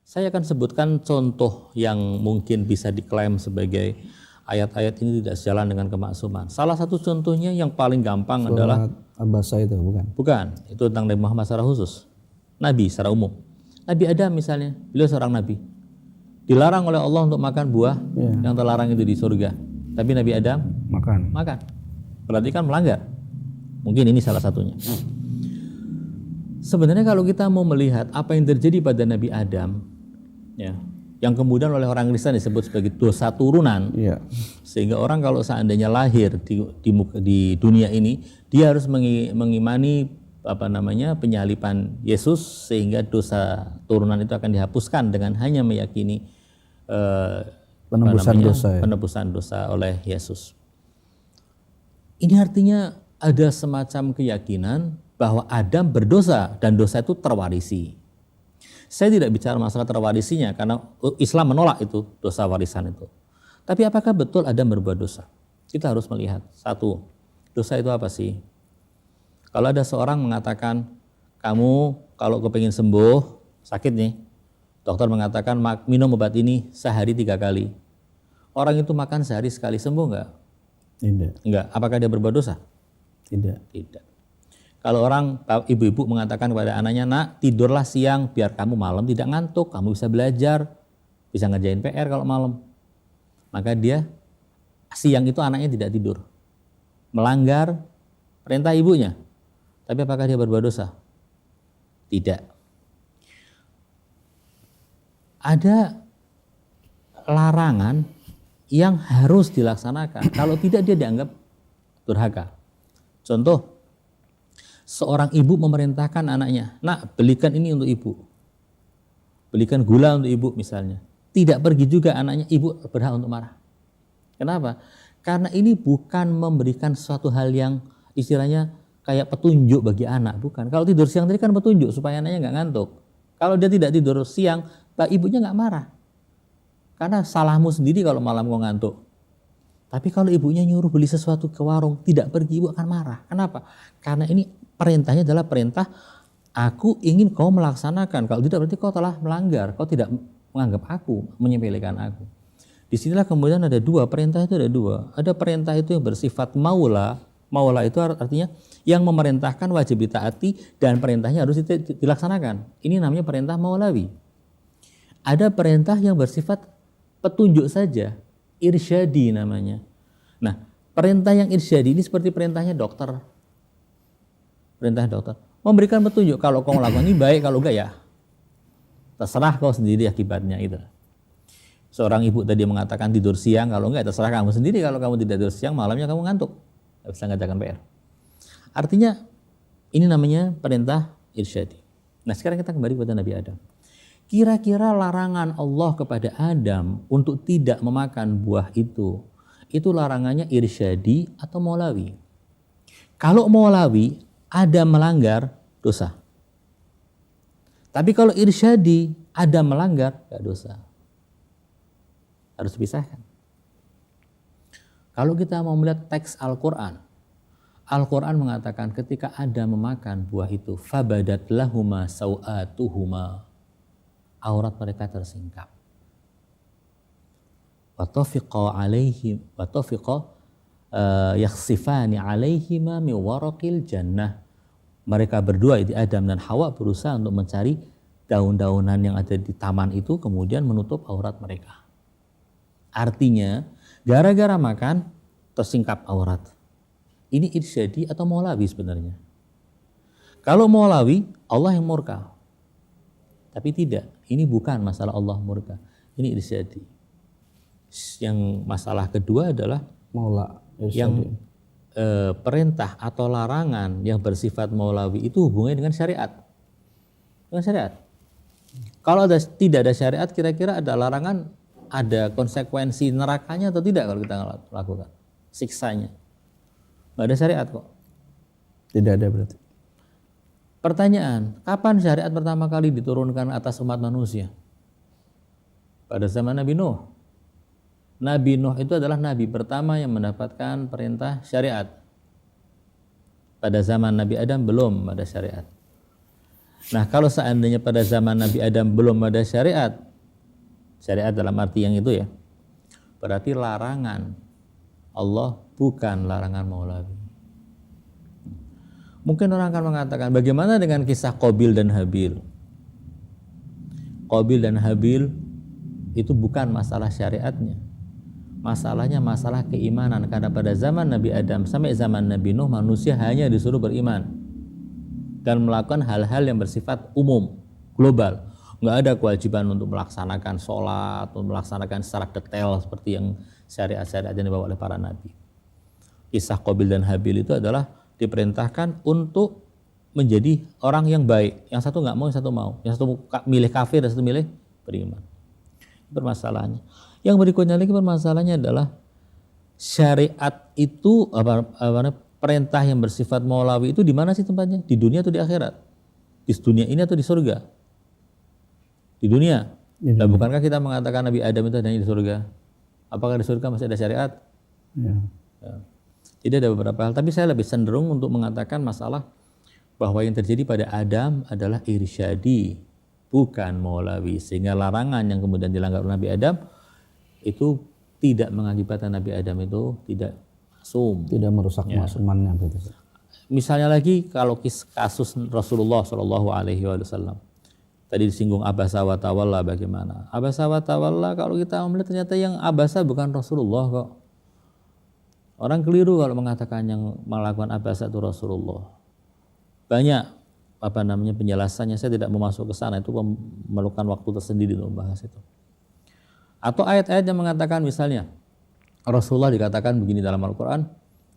Saya akan sebutkan contoh yang mungkin bisa diklaim sebagai ayat-ayat ini tidak sejalan dengan kemaksuman. Salah satu contohnya yang paling gampang adalah Abasa itu bukan? Bukan, itu tentang Nabi Muhammad secara khusus. Nabi secara umum. Nabi Adam misalnya, beliau seorang nabi. Dilarang oleh Allah untuk makan buah yang terlarang itu di surga. Tapi Nabi Adam makan. Berarti kan melanggar. Mungkin ini salah satunya. Sebenarnya kalau kita mau melihat apa yang terjadi pada Nabi Adam, ya, yang kemudian oleh orang Kristen disebut sebagai dosa turunan, sehingga orang kalau seandainya lahir di dunia ini, dia harus mengimani penyalipan Yesus, sehingga dosa turunan itu akan dihapuskan dengan hanya meyakini penebusan dosa oleh Yesus. Ini artinya ada semacam keyakinan bahwa Adam berdosa dan dosa itu terwarisi. Saya tidak bicara masalah terwarisinya karena Islam menolak itu dosa warisan itu. Tapi apakah betul Adam berbuat dosa? Kita harus melihat. Satu, dosa itu apa sih? Kalau ada seorang mengatakan, kamu kalau kepingin sembuh, sakit nih, dokter mengatakan minum obat ini sehari 3 kali. Orang itu makan sehari sekali, sembuh enggak? Tidak. Enggak. Apakah dia berbuat dosa? Tidak. Kalau orang ibu-ibu mengatakan kepada anaknya, nak tidurlah siang biar kamu malam tidak ngantuk, kamu bisa belajar, bisa ngerjain PR kalau malam. Maka dia siang itu anaknya tidak tidur. Melanggar perintah ibunya. Tapi apakah dia berbuat dosa? Tidak. Ada larangan yang harus dilaksanakan. Kalau tidak dia dianggap durhaka. Contoh, seorang ibu memerintahkan anaknya, nak belikan ini untuk ibu, belikan gula untuk ibu misalnya. Tidak pergi juga anaknya, ibu berhak untuk marah. Kenapa? Karena ini bukan memberikan suatu hal yang istilahnya kayak petunjuk bagi anak, bukan. Kalau tidur siang tadi kan petunjuk supaya anaknya nggak ngantuk. Kalau dia tidak tidur siang, ibunya nggak marah. Karena salahmu sendiri kalau malam kau ngantuk. Tapi kalau ibunya nyuruh beli sesuatu ke warung, tidak pergi, ibu akan marah. Kenapa? Karena ini perintahnya adalah perintah, aku ingin kau melaksanakan. Kalau tidak berarti kau telah melanggar, kau tidak menganggap aku, menyepelekan aku. Disinilah kemudian ada dua, perintah itu ada dua. Ada perintah itu yang bersifat maula. Maula itu artinya yang memerintahkan wajib ditaati dan perintahnya harus dilaksanakan. Ini namanya perintah maulawi. Ada perintah yang bersifat petunjuk saja, irsyadi namanya. Nah, perintah yang irsyadi ini seperti perintahnya dokter. Perintah dokter memberikan petunjuk, kalau kau melakukan ini baik, kalau enggak ya terserah kau sendiri akibatnya itu. Seorang ibu tadi mengatakan tidur siang, kalau enggak terserah kamu sendiri, kalau kamu tidak tidur siang malamnya kamu ngantuk, tidak bisa ngerjakan PR. Artinya ini namanya perintah irsyadi. Nah, sekarang kita kembali kepada Nabi Adam. Kira-kira larangan Allah kepada Adam untuk tidak memakan buah itu larangannya irsyadi atau maulawi? Kalau maulawi, Adam melanggar, dosa. Tapi kalau irsyadi, Adam melanggar, gak dosa. Harus dipisahkan. Kalau kita mau melihat teks Al-Quran, Al-Quran mengatakan ketika Adam memakan buah itu, fabadat lahuma sawatuhuma, aurat mereka tersingkap. Watafiqa yakhsifani alaihima min waraqil jannah. Mereka berdua, itu Adam dan Hawa, berusaha untuk mencari daun-daunan yang ada di taman itu, kemudian menutup aurat mereka. Artinya gara-gara makan tersingkap aurat. Ini irsyadi atau maulawi sebenarnya. Kalau maulawi, Allah yang murka. Tapi tidak, ini bukan masalah Allah murka, ini irsyadi. Yang masalah kedua adalah maula, yang perintah atau larangan yang bersifat maulawi itu hubungannya dengan syariat. Dengan syariat. Kalau tidak ada syariat, kira-kira ada larangan, ada konsekuensi nerakanya atau tidak kalau kita lakukan? Siksanya. Nggak ada syariat kok. Tidak ada berarti. Pertanyaan, kapan syariat pertama kali diturunkan atas umat manusia? Pada zaman Nabi Nuh. Nabi Nuh itu adalah nabi pertama yang mendapatkan perintah syariat. Pada zaman Nabi Adam belum ada syariat. Nah, kalau seandainya pada zaman Nabi Adam belum ada syariat dalam arti yang itu ya, berarti larangan Allah bukan larangan maulawi. Mungkin orang akan mengatakan, bagaimana dengan kisah Qabil dan Habil? Qabil dan Habil itu bukan masalah syariatnya. Masalahnya masalah keimanan, karena pada zaman Nabi Adam sampai zaman Nabi Nuh manusia hanya disuruh beriman dan melakukan hal-hal yang bersifat umum, global. Nggak ada kewajiban untuk melaksanakan sholat, untuk melaksanakan secara detail seperti yang syariat-syariat yang dibawa oleh para nabi. Kisah Qabil dan Habil itu adalah diperintahkan untuk menjadi orang yang baik. Yang satu nggak mau, yang satu mau. Yang satu milih kafir, yang satu milih beriman. Permasalahannya. Yang berikutnya lagi permasalahannya adalah syariat itu perintah yang bersifat maulawi itu di mana sih tempatnya? Di dunia atau di akhirat? Di dunia ini atau di surga? Di dunia. Dan bukankah kita mengatakan Nabi Adam itu adanya di surga? Apakah di surga masih ada syariat? Ya. Ya. Jadi ada beberapa hal. Tapi saya lebih cenderung untuk mengatakan masalah bahwa yang terjadi pada Adam adalah irsyadi, bukan maulawi. Sehingga larangan yang kemudian dilanggar oleh Nabi Adam itu tidak mengakibatkan Nabi Adam itu tidak masum. Tidak merusak masumannya begitu. Misalnya lagi kalau kasus Rasulullah Shallallahu Alaihi Wasallam. Tadi disinggung abasa wa tawalla, bagaimana? Abasa wa tawalla kalau kita melihat ternyata yang abasa bukan Rasulullah kok. Orang keliru kalau mengatakan yang melakukan abasa itu Rasulullah. Banyak penjelasannya, saya tidak mau masuk ke sana, itu memerlukan waktu tersendiri untuk membahas itu. Atau ayat-ayat yang mengatakan misalnya Rasulullah dikatakan begini dalam Al-Quran,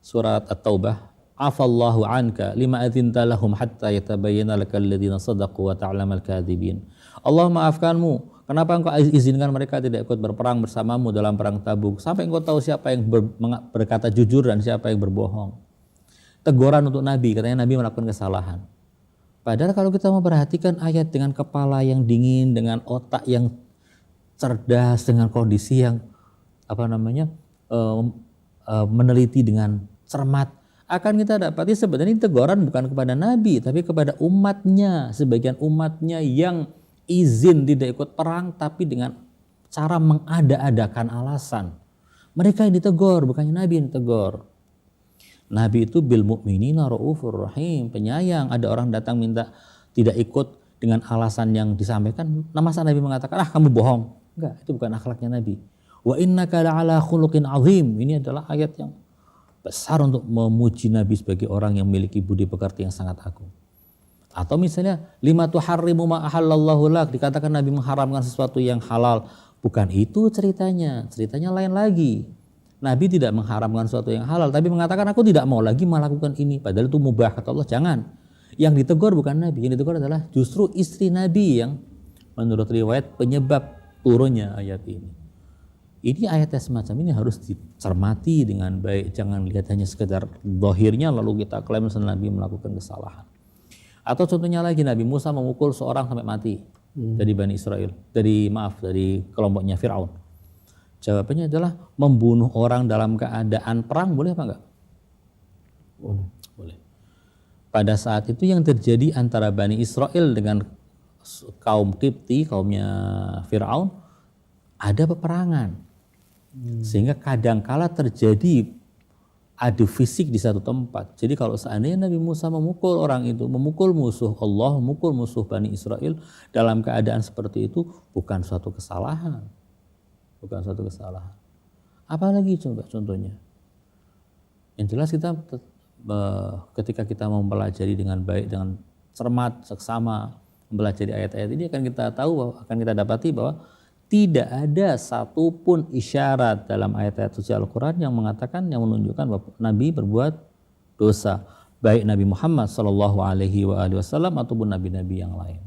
surat At-Taubah, afallahu anka lima adzinta lahum hatta yatabayyana lakal ladzina sadaqu wa ta'lamal kadzibin. Allah maafkanmu, kenapa engkau izinkan mereka tidak ikut berperang bersamamu dalam perang Tabuk sampai engkau tahu siapa yang berkata jujur dan siapa yang berbohong. Teguran untuk Nabi, katanya Nabi melakukan kesalahan. Padahal kalau kita memperhatikan ayat dengan kepala yang dingin, dengan otak yang cerdas, dengan kondisi yang meneliti dengan cermat, akan kita dapati sebenarnya teguran bukan kepada Nabi tapi kepada umatnya, sebagian umatnya yang izin tidak ikut perang tapi dengan cara mengada-adakan alasan. Mereka yang ditegur, bukannya Nabi yang ditegur. Nabi itu bil mu'minina raufur rahim, penyayang. Ada orang datang minta tidak ikut dengan alasan yang disampaikan, masa Nabi mengatakan kamu bohong? Enggak, itu bukan akhlaknya Nabi. Wa innaka la'ala khuluqin azim. Ini adalah ayat yang besar untuk memuji Nabi sebagai orang yang memiliki budi pekerti yang sangat agung. Atau misalnya lima tuharrimu ma ahallallahu lak, dikatakan Nabi mengharamkan sesuatu yang halal. Bukan itu ceritanya lain lagi. Nabi tidak mengharamkan sesuatu yang halal tapi mengatakan aku tidak mau lagi melakukan ini, padahal itu mubah, kata Allah jangan. Yang ditegur bukan Nabi, yang ditegur adalah justru istri Nabi yang menurut riwayat penyebab turunnya ayat ini. Ini ayatnya semacam ini harus dicermati dengan baik, jangan lihat hanya sekedar zahirnya lalu kita klaim Nabi melakukan kesalahan. Atau contohnya lagi Nabi Musa memukul seorang sampai mati dari Bani Israel, dari kelompoknya Fir'aun. Jawabannya adalah membunuh orang dalam keadaan perang boleh apa enggak? Boleh. Pada saat itu yang terjadi antara Bani Israel dengan kaum Qibti, kaumnya Fir'aun, ada peperangan. Sehingga kadangkala terjadi adu fisik di satu tempat. Jadi kalau seandainya Nabi Musa memukul orang itu, memukul musuh Allah, memukul musuh Bani Israel dalam keadaan seperti itu, bukan suatu kesalahan. Bukan suatu kesalahan. Apalagi coba contohnya. Yang jelas kita ketika kita mempelajari dengan baik, dengan cermat, seksama, mempelajari ayat-ayat ini akan kita tahu, akan kita dapati bahwa tidak ada satupun isyarat dalam ayat-ayat suci Al-Quran yang mengatakan, yang menunjukkan bahwa Nabi berbuat dosa, baik Nabi Muhammad SAW ataupun nabi-nabi yang lain.